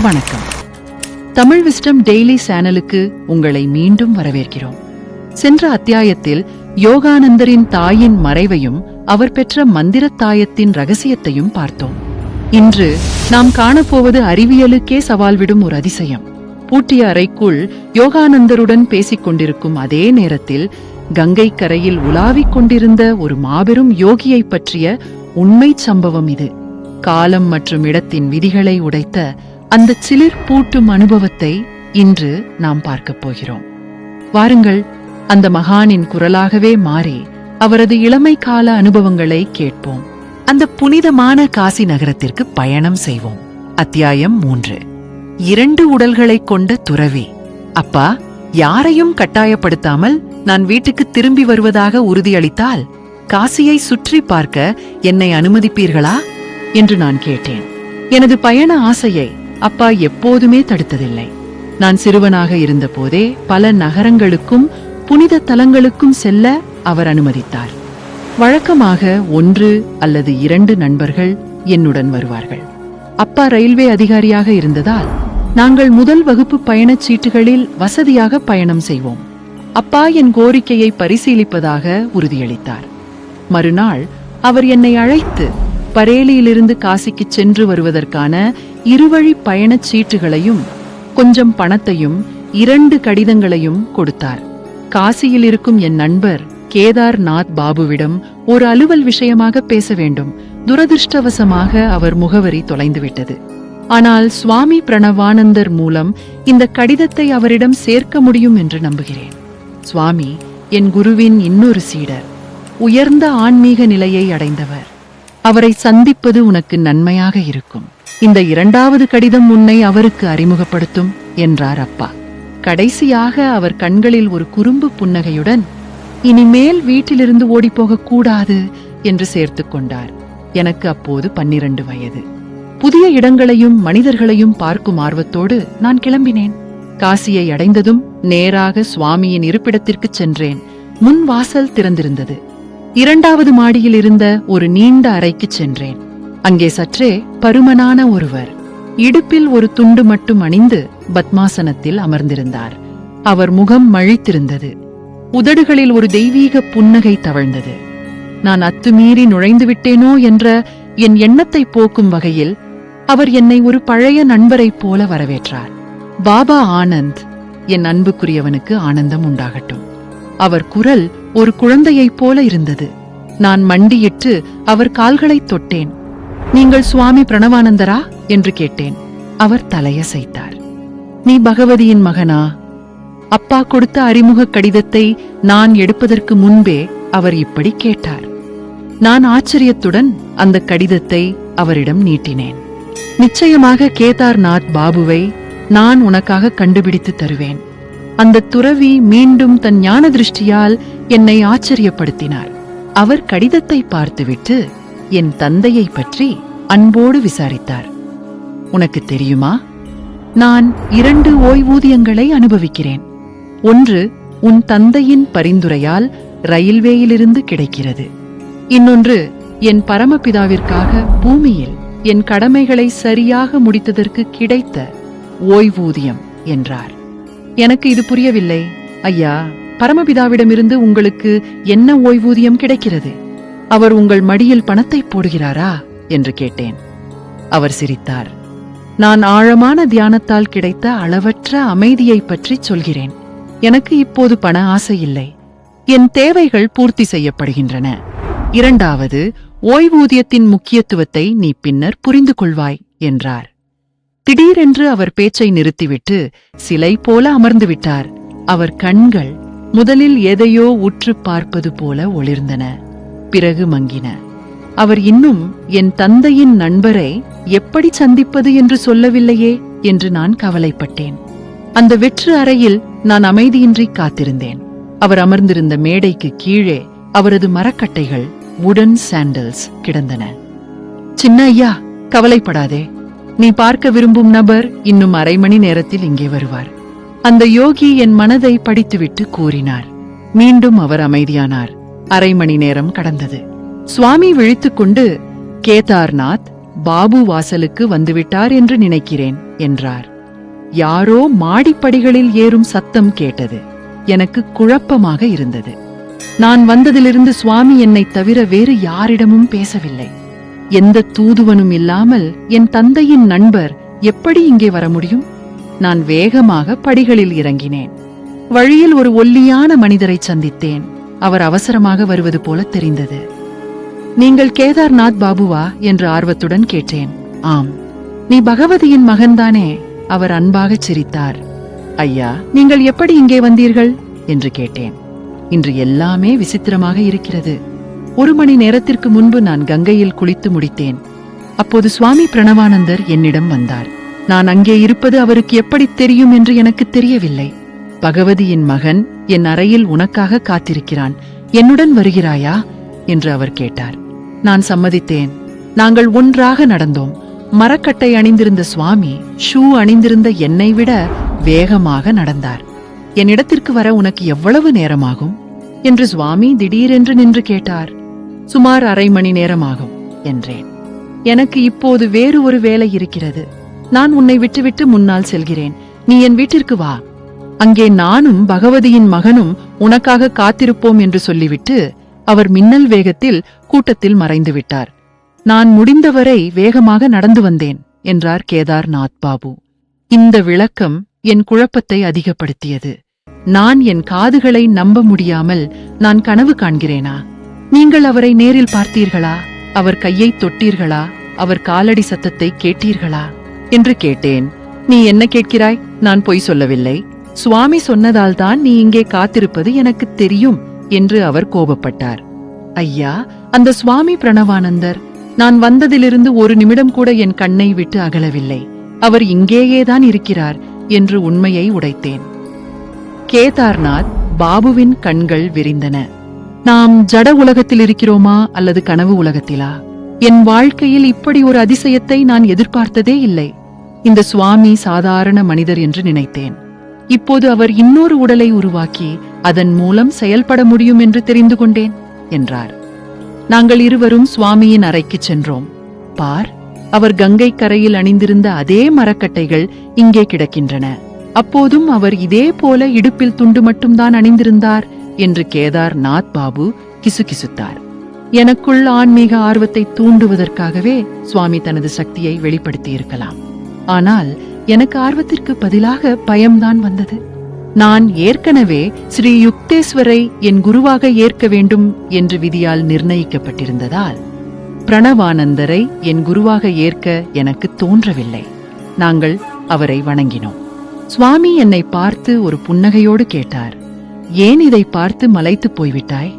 வணக்கம். Tamil wisdom daily சேனலுக்கு உங்களை மீண்டும் வரவேற்கிறோம். சென்ற அத்தியாயத்தில் யோகானந்தரின் தாயின் மறைவையும் அவர் பெற்ற மந்திரத்தாயத்தின் ரகசியத்தையும் பார்த்தோம். இன்று நாம் காணப்போவது அறிவியலுக்கே சவால் விடும் ஒரு அதிசயம். பூட்டிய அறைக்குள் யோகானந்தருடன் பேசிக் கொண்டிருக்கும் அதே நேரத்தில் கங்கை கரையில் உலாவிக் கொண்டிருந்த ஒரு மாபெரும் யோகியை பற்றிய உண்மை சம்பவம் இது. காலம் மற்றும் இடத்தின் விதிகளை உடைத்த அந்த சிலிர் பூட்டும் அனுபவத்தை இன்று நாம் பார்க்கப் போகிறோம். வாருங்கள், அந்த மகானின் குரலாகவே மாறி அவரது இளமை கால அனுபவங்களை கேட்போம். அந்த புனிதமான காசி நகரத்திற்கு பயணம் செய்வோம். அத்தியாயம் 3. 2 உடல்களைக் கொண்ட துறவி. அப்பா, யாரையும் கட்டாயப்படுத்தாமல் நான் வீட்டுக்கு திரும்பி வருவதாக உறுதியளித்தால் காசியை சுற்றி பார்க்க என்னை அனுமதிப்பீர்களா என்று நான் கேட்டேன். எனது பயண ஆசையை அப்பா எப்போதுமே தடுத்ததில்லை. நான் சிறுவனாக இருந்தபோதே பல நகரங்களுக்கும் புனித தலங்களுக்கும் செல்ல அவர் அனுமதித்தார். வழக்கமாக 1 அல்லது 2 நண்பர்கள் என்னுடன் வருவார்கள். அப்பா ரயில்வே அதிகாரியாக இருந்ததால் நாங்கள் முதல் வகுப்பு பயணச் சீட்டுகளில் வசதியாக பயணம் செய்வோம். அப்பா என் கோரிக்கையை பரிசீலிப்பதாக உறுதியளித்தார். மறுநாள் அவர் என்னை அழைத்து பரேலியிலிருந்து காசிக்கு சென்று வருவதற்கான 2 வழி பயணச் சீட்டுகளையும் கொஞ்சம் பணத்தையும் 2 கடிதங்களையும் கொடுத்தார். காசியில் இருக்கும் என் நண்பர் கேதார்நாத் பாபுவிடம் ஒரு அலுவல் விஷயமாக பேச வேண்டும். துரதிருஷ்டவசமாக அவர் முகவரி தொலைந்துவிட்டது. ஆனால் சுவாமி பிரணவானந்தர் மூலம் இந்த கடிதத்தை அவரிடம் சேர்க்க முடியும் என்று நம்புகிறேன். சுவாமி என் குருவின் இன்னொரு சீடர், உயர்ந்த ஆன்மீக நிலையை அடைந்தவர். அவரை சந்திப்பது உனக்கு நன்மையாக இருக்கும். இந்த 2வது கடிதம் உன்னை அவருக்கு அறிமுகப்படுத்தும் என்றார் அப்பா. கடைசியாக அவர் கண்களில் ஒரு குறும்பு புன்னகையுடன், இனிமேல் வீட்டிலிருந்து ஓடிப்போக கூடாது என்று சேர்த்து கொண்டார். எனக்கு அப்போது 12 வயது. புதிய இடங்களையும் மனிதர்களையும் பார்க்கும் ஆர்வத்தோடு நான் கிளம்பினேன். காசியை அடைந்ததும் நேராக சுவாமியின் இருப்பிடத்திற்கு சென்றேன். முன் வாசல் திறந்திருந்தது. 2வது மாடியில் இருந்த ஒரு நீண்ட அறைக்கு சென்றேன். அங்கே சற்றே பருமனான ஒருவர் இடுப்பில் ஒரு துண்டு மட்டும் அணிந்து பத்மாசனத்தில் அமர்ந்திருந்தார். அவர் முகம் மழித்திருந்தது. உதடுகளில் ஒரு தெய்வீக புன்னகை தவழ்ந்தது. நான் அத்துமீறி நுழைந்து விட்டேனோ என்ற என் எண்ணத்தை போக்கும் வகையில் அவர் என்னை ஒரு பழைய நண்பரைப் போல வரவேற்றார். பாபா ஆனந்த், என் அன்புக்குரியவனுக்கு ஆனந்தம் உண்டாகட்டும். அவர் குரல் ஒரு குழந்தையைப் போல இருந்தது. நான் மண்டியிட்டு அவர் கால்களைத் தொட்டேன். நீங்கள் சுவாமி பிரணவானந்தரா என்று கேட்டேன். அவர் தலையசைத்தார். நீ பகவதியின் மகனா? அப்பா கொடுத்த அறிமுக கடிதத்தை நான் எடுப்பதற்கு முன்பே அவர் இப்படி கேட்டார். நான் ஆச்சரியத்துடன் அந்த கடிதத்தை அவரிடம் நீட்டினேன். நிச்சயமாக கேதார்நாத் பாபுவை நான் உனக்காக கண்டுபிடித்து தருவேன். அந்த துறவி மீண்டும் தன் ஞான திருஷ்டியால் என்னை ஆச்சரியப்படுத்தினார். அவர் கடிதத்தை பார்த்துவிட்டு என் தந்தையை பற்றி அன்போடு விசாரித்தார். உனக்கு தெரியுமா, நான் 2 ஓய்வூதியங்களை அனுபவிக்கிறேன். ஒன்று உன் தந்தையின் பரிந்துரையால் ரயில்வேயிலிருந்து கிடைக்கிறது. இன்னொன்று என் பரமபிதாவிற்காக பூமியில் என் கடமைகளை சரியாக முடித்ததற்கு கிடைத்த ஓய்வூதியம் என்றார். எனக்கு இது புரியவில்லை. ஐயா, பரமபிதாவிடமிருந்து உங்களுக்கு என்ன ஓய்வூதியம் கிடைக்கிறது? அவர் உங்கள் மடியில் பணத்தை போடுகிறாரா என்று கேட்டேன். அவர் சிரித்தார். நான் ஆழமான தியானத்தால் கிடைத்த அளவற்ற அமைதியை பற்றி சொல்கிறேன். எனக்கு இப்போது பண ஆசை இல்லை. என் தேவைகள் பூர்த்தி செய்யப்படுகின்றன. 2வது ஓய்வூதியத்தின் முக்கியத்துவத்தை நீ பின்னர் புரிந்து கொள்வாய் என்றார். திடீரென்று அவர் பேச்சை நிறுத்திவிட்டு சிலை போல அமர்ந்து விட்டார். அவர் கண்கள் முதலில் எதையோ உற்று பார்ப்பது போல ஒளிர்ந்தன, பிறகு மங்கின. அவர் இன்னும் என் தந்தையின் நண்பரை எப்படி சந்திப்பது என்று சொல்லவில்லையே என்று நான் கவலைப்பட்டேன். அந்த வெற்று அறையில் நான் அமைதியின்றி காத்திருந்தேன். அவர் அமர்ந்திருந்த மேடைக்கு கீழே அவரது மரக்கட்டைகள், வுடன் சாண்டல்ஸ் கிடந்தன. சின்ன ஐயா, கவலைப்படாதே. நீ பார்க்க விரும்பும் நபர் இன்னும் அரை மணி நேரத்தில் இங்கே வருவார். அந்த யோகி என் மனதை படித்துவிட்டு கூறினார். மீண்டும் அவர் அமைதியானார். அரை மணி நேரம் கடந்தது. சுவாமி விழித்துக்கொண்டு, கேதார்நாத், பாபு வாசலுக்கு வந்துவிட்டார் என்று நினைக்கிறேன் என்றார். யாரோ மாடிப்படிகளில் ஏறும் சத்தம் கேட்டது. எனக்கு குழப்பமாக இருந்தது. நான் வந்ததிலிருந்து சுவாமி என்னைத் தவிர வேறு யாரிடமும் பேசவில்லை. எந்த தூதுவனும் இல்லாமல் என் தந்தையின் நண்பர் எப்படி இங்கே வர முடியும்? நான் வேகமாக படிகளில் இறங்கினேன். வழியில் ஒரு ஒல்லியான மனிதரை சந்தித்தேன். அவர் அவசரமாக வருவது போல தெரிந்தது. நீங்கள் கேதார்நாத் பாபுவா என்று ஆர்வத்துடன் கேட்டேன். ஆம். நீ பகவதியின் மகன்தானே? அவர் அன்பாகச் சிரித்தார். ஐயா, நீங்கள் எப்படி இங்கே வந்தீர்கள் என்று கேட்டேன். இன்று எல்லாமே விசித்திரமாக இருக்கிறது. 1 மணி நேரத்திற்கு முன்பு நான் கங்கையில் குளித்து முடித்தேன். அப்போது சுவாமி பிரணவானந்தர் என்னிடம் வந்தார். நான் அங்கே இருப்பது அவருக்கு எப்படி தெரியும் என்று எனக்கு தெரியவில்லை. பகவதியின் மகன் என் அறையில் உனக்காக காத்திருக்கிறான், என்னுடன் வருகிறாயா என்று அவர் கேட்டார். நான் சம்மதித்தேன். நாங்கள் ஒன்றாக நடந்தோம். மரக்கட்டை அணிந்திருந்த சுவாமி ஷூ அணிந்திருந்த என்னை விட வேகமாக நடந்தார். என்னிடத்திற்கு வர உனக்கு எவ்வளவு நேரமாகும் என்று சுவாமி திடீரென்று நின்று கேட்டார். சுமார் 1/2 மணி நேரமாகும் என்றேன். எனக்கு இப்போது வேறு ஒரு வேலை இருக்கிறது. நான் உன்னை விட்டுவிட்டு முன்னால் செல்கிறேன். நீ என் வீட்டிற்கு வா. அங்கே நானும் பகவதியின் மகனும் உனக்காக காத்திருப்போம் என்று சொல்லிவிட்டு அவர் மின்னல் வேகத்தில் கூட்டத்தில் மறைந்து விட்டார். நான் முடிந்தவரை வேகமாக நடந்து வந்தேன் என்றார் கேதார்நாத் பாபு. இந்த விளக்கம் என் குழப்பத்தை அதிகப்படுத்தியது. நான் என் காதுகளை நம்ப முடியாமல், நான் கனவு காண்கிறேனா? நீங்கள் அவரை நேரில் பார்த்தீர்களா? அவர் கையை தொட்டீர்களா? அவர் காலடி சத்தத்தை கேட்டீர்களா என்று கேட்டேன். நீ என்ன கேட்கிறாய்? நான் பொய் சொல்லவில்லை. சுவாமி சொன்னதால்தான் நீ இங்கே காத்திருப்பது எனக்கு தெரியும் என்று அவர் கோபப்பட்டார். ஐயா, அந்த சுவாமி பிரணவானந்தர் நான் வந்ததிலிருந்து 1 நிமிடம் கூட என் கண்ணை விட்டு அகலவில்லை. அவர் இங்கேயேதான் இருக்கிறார் என்று உண்மையை உடைத்தேன். கேதார்நாத் பாபுவின் கண்கள் விரிந்தன. நாம் ஜட உலகத்தில் இருக்கிறோமா அல்லது கனவு உலகத்திலா? என் வாழ்க்கையில் இப்படி ஒரு அதிசயத்தை நான் எதிர்பார்த்ததே இல்லை. இந்த சுவாமி சாதாரண மனிதர் என்று நினைத்தேன். இப்போது அவர் இன்னொரு உடலை உருவாக்கி அதன் மூலம் செயல்பட முடியும் என்று தெரிந்து கொண்டேன் என்றார். நாங்கள் இருவரும் சுவாமியின் அறைக்கு சென்றோம். பார், அவர் கங்கை கரையில் அணிந்திருந்த அதே மரக்கட்டைகள் இங்கே கிடக்கின்றன. அப்போதும் அவர் இதே போல இடுப்பில் துண்டு மட்டும்தான் அணிந்திருந்தார் என்று கேதார்நாத் பாபு கிசுகிசுத்தார். எனக்குள் ஆன்மீக ஆர்வத்தை தூண்டுவதற்காகவே சுவாமி தனது சக்தியை வெளிப்படுத்தியிருக்கலாம். ஆனால் எனக்கு ஆர்வத்திற்கு பதிலாக பயம்தான் வந்தது. நான் ஏற்கனவே ஸ்ரீ யுக்தேஸ்வரை என் குருவாக ஏற்க வேண்டும் என்று விதியால் நிர்ணயிக்கப்பட்டிருந்ததால் பிரணவானந்தரை என் குருவாக ஏற்க எனக்கு தோன்றவில்லை. நாங்கள் அவரை வணங்கினோம். சுவாமி என்னை பார்த்து ஒரு புன்னகையோடு கேட்டார், ஏன் இதை பார்த்து மலைத்து போய்விட்டாய்?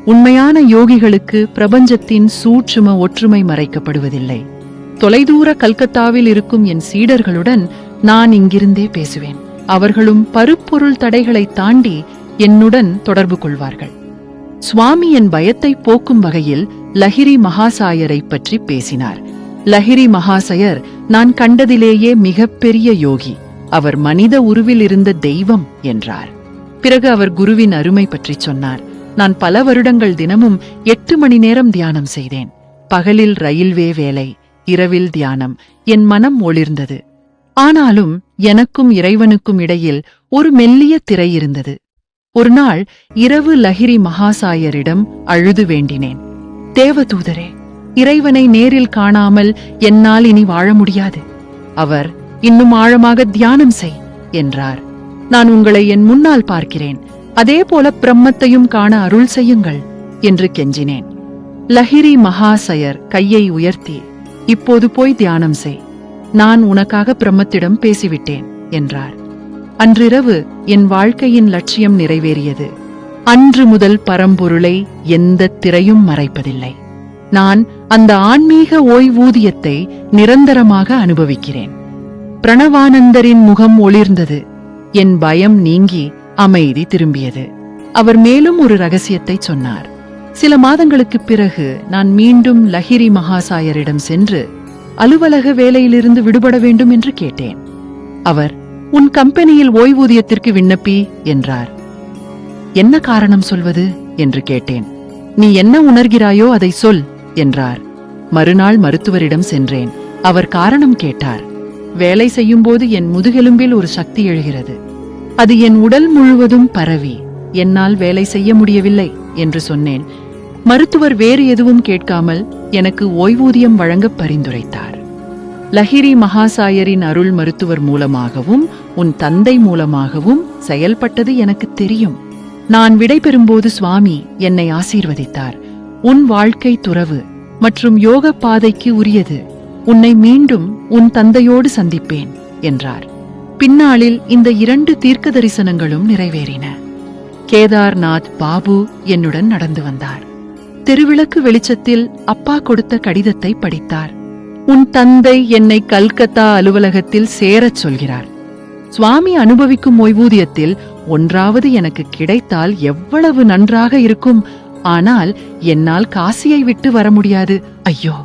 உண்மையான யோகிகளுக்கு பிரபஞ்சத்தின் சூட்சும ஒற்றுமை மறைக்கப்படுவதில்லை. தொலைதூர கல்கத்தாவில் இருக்கும் என் சீடர்களுடன் நான் இங்கிருந்தே பேசுவேன். அவர்களும் பருப்பொருள் தடைகளை தாண்டி என்னுடன் தொடர்பு கொள்வார்கள். சுவாமி என் பயத்தை போக்கும் வகையில் லஹிரி மகாசாயரை பற்றி பேசினார். லஹிரி மகாசயர் நான் கண்டதிலேயே மிகப்பெரிய யோகி. அவர் மனித உருவில் இருந்த தெய்வம் என்றார். பிறகு அவர் குருவின் அருமை பற்றி சொன்னார். நான் பல வருடங்கள் தினமும் 8 மணி நேரம் தியானம் செய்தேன். பகலில் ரயில்வே வேலை, இரவில் தியானம். என் மனம் ஒளிர்ந்தது. ஆனாலும் எனக்கும் இறைவனுக்கும் இடையில் ஒரு மெல்லிய திரை இருந்தது. ஒரு நாள் இரவு லஹிரி மகாசாயரிடம் அழுது வேண்டினேன். தேவதூதரே, இறைவனை நேரில் காணாமல் என்னால் இனி வாழ முடியாது. அவர் இன்னும் ஆழமாக தியானம் செய் என்றார். நான் உங்களை என் முன்னால் பார்க்கிறேன். அதே போல பிரம்மத்தையும் காண அருள் செய்யுங்கள் என்று கெஞ்சினேன். லஹிரி மகாசயர் கையை உயர்த்தி, இப்போது போய் தியானம் செய். நான் உனக்காக பிரம்மத்திடம் பேசிவிட்டேன் என்றார். அன்றிரவு என் வாழ்க்கையின் லட்சியம் நிறைவேறியது. அன்று முதல் பரம்பொருளை எந்த திரையும் மறைப்பதில்லை. நான் அந்த ஆன்மீக ஓய்வூதியத்தை நிரந்தரமாக அனுபவிக்கிறேன். பிரணவானந்தரின் முகம் ஒளிர்ந்தது. என் பயம் நீங்கி அமைதி திரும்பியது. அவர் மேலும் ஒரு ரகசியத்தை சொன்னார். சில மாதங்களுக்குப் பிறகு நான் மீண்டும் லஹிரி மகாசாயரிடம் சென்று அலுவலக வேலையிலிருந்து விடுபட வேண்டும் என்று கேட்டேன். அவர், உன் கம்பெனியில் ஓய்வூதியத்திற்கு விண்ணப்பி என்றார். என்ன காரணம் சொல்வது என்று கேட்டேன். நீ என்ன உணர்கிறாயோ அதை சொல் என்றார். மறுநாள் மருத்துவரிடம் சென்றேன். அவர் காரணம் கேட்டார். வேலை செய்யும்போது என் முதுகெலும்பில் ஒரு சக்தி எழுகிறது. அது என் உடல் முழுவதும் பரவி என்னால் வேலை செய்ய முடியவில்லை என்று சொன்னேன். மருத்துவர் வேறு எதுவும் கேட்காமல் எனக்கு ஓய்வூதியம் வழங்க பரிந்துரைத்தார். லஹிரி மகாசாயரின் அருள் மருத்துவர் மூலமாகவும் உன் தந்தை மூலமாகவும் செயல்பட்டது எனக்கு தெரியும். நான் விடைபெறும்போது சுவாமி என்னை ஆசீர்வதித்தார். உன் வாழ்க்கை துறவு மற்றும் யோக பாதைக்கு உரியது. உன்னை மீண்டும் உன் தந்தையோடு சந்திப்பேன் என்றார். பின்னாளில் இந்த 2 தீர்க்க தரிசனங்களும் நிறைவேறின. கேதார்நாத் பாபு என்னுடன் நடந்து வந்தார். தெருவிளக்கு வெளிச்சத்தில் அப்பா கொடுத்த கடிதத்தை படித்தார். உன் தந்தை என்னை கல்கத்தா அலுவலகத்தில் சேரச் சொல்கிறார். சுவாமி அனுபவிக்கும் ஓய்வூதியத்தில் 1வது எனக்கு கிடைத்தால் எவ்வளவு நன்றாக இருக்கும். ஆனால் என்னால் காசியை விட்டு வர முடியாது. ஐயோ,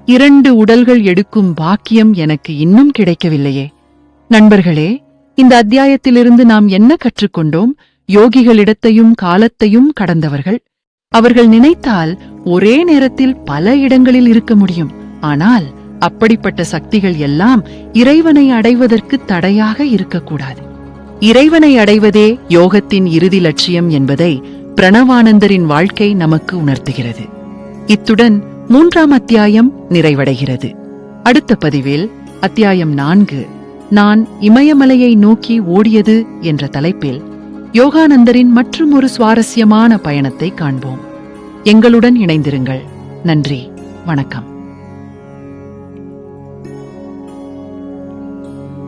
2 உடல்கள் எடுக்கும் பாக்கியம் எனக்கு இன்னும் கிடைக்கவில்லையே. நண்பர்களே, இந்த அத்தியாயத்திலிருந்து நாம் என்ன கற்றுக்கொண்டோம்? யோகிகளிடத்தையும் காலத்தையும் கடந்தவர்கள். அவர்கள் நினைத்தால் ஒரே நேரத்தில் பல இடங்களில் இருக்க முடியும். ஆனால் அப்படிப்பட்ட சக்திகள் எல்லாம் இறைவனை அடைவதற்கு தடையாக இருக்கக்கூடாது. இறைவனை அடைவதே யோகத்தின் இறுதி லட்சியம் என்பதை பிரணவானந்தரின் வாழ்க்கை நமக்கு உணர்த்துகிறது. இத்துடன் 3ஆம் அத்தியாயம் நிறைவடைகிறது. அடுத்த பதிவில் அத்தியாயம் 4 நான் இமயமலையை நோக்கி ஓடியது என்ற தலைப்பில் யோகானந்தரின் மற்றும் ஒரு சுவாரஸ்யமான பயணத்தை காண்போம். எங்களுடன் இணைந்திருங்கள். நன்றி, வணக்கம்.